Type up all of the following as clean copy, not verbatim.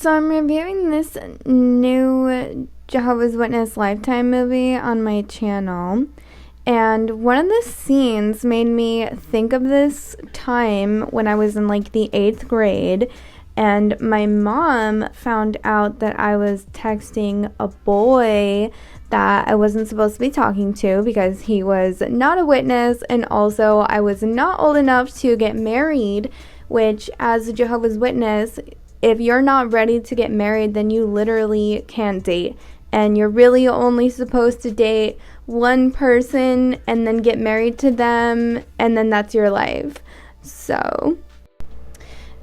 So I'm reviewing this new Jehovah's Witness Lifetime movie on my channel, and one of the scenes made me think of this time when I was in like the 8th grade, and my mom found out that I was texting a boy that I wasn't supposed to be talking to because he was not a witness, and also I was not old enough to get married, which as a Jehovah's Witness, if you're not ready to get married, then you literally can't date. And you're really only supposed to date one person and then get married to them, and then that's your life. So,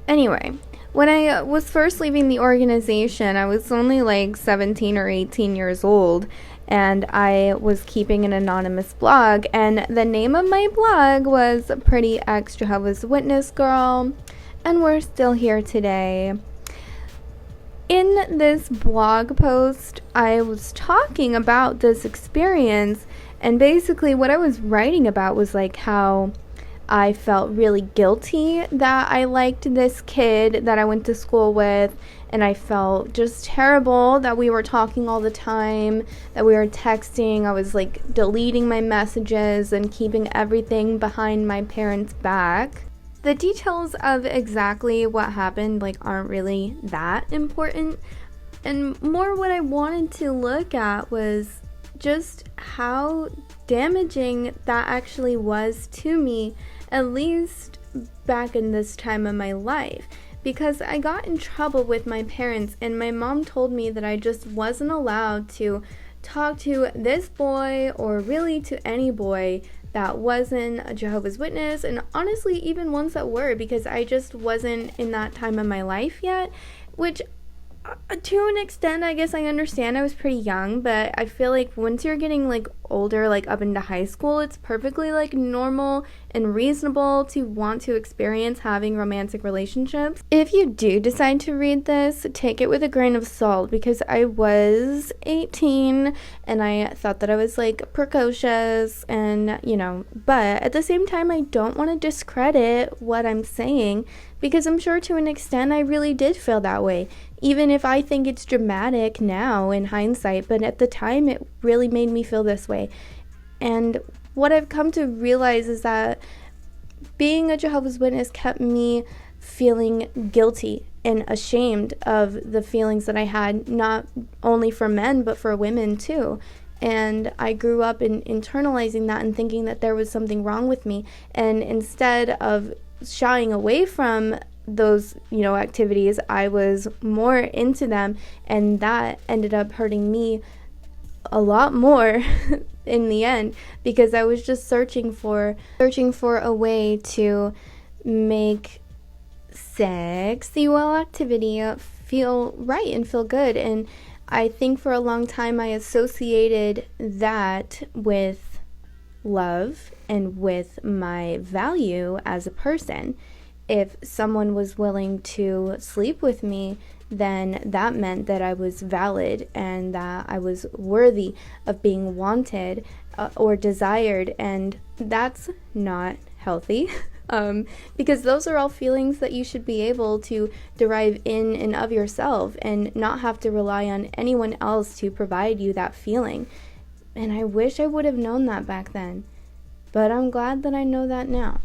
anyway, when I was first leaving the organization, I was only like 17 or 18 years old, and I was keeping an anonymous blog, and the name of my blog was Pretty Ex Jehovah's Witness Girl, and we're still here today. In this blog post, I was talking about this experience, and basically what I was writing about was like how I felt really guilty that I liked this kid that I went to school with, and I felt just terrible that we were talking all the time, that we were texting. I was like deleting my messages and keeping everything behind my parents' back. The details of exactly what happened aren't really that important, and more what I wanted to look at was just how damaging that actually was to me, at least back in this time of my life, because I got in trouble with my parents, and my mom told me that I just wasn't allowed to talk to this boy or really to any boy that wasn't a Jehovah's Witness, and honestly even ones that were, because I just wasn't in that time of my life yet, which to an extent I guess I understand. I was pretty young, but I feel like once you're getting older, up into high school, it's perfectly normal and reasonable to want to experience having romantic relationships. If you do decide to read this, take it with a grain of salt, because I was 18 and I thought that I was precocious, and but at the same time I don't want to discredit what I'm saying, because I'm sure to an extent I really did feel that way, even if I think it's dramatic now in hindsight, but at the time it really made me feel this way. And what I've come to realize is that being a Jehovah's Witness kept me feeling guilty and ashamed of the feelings that I had, not only for men but for women too. And I grew up in internalizing that and thinking that there was something wrong with me, and instead of shying away from those activities, I was more into them, and that ended up hurting me a lot more in the end, because I was just searching for a way to make sexual activity feel right and feel good. And I think for a long time I associated that with love and with my value as a person. If someone was willing to sleep with me, then that meant that I was valid and that I was worthy of being wanted or desired, and that's not healthy. Because those are all feelings that you should be able to derive in and of yourself, and not have to rely on anyone else to provide you that feeling. And I wish I would have known that back then, but I'm glad that I know that now.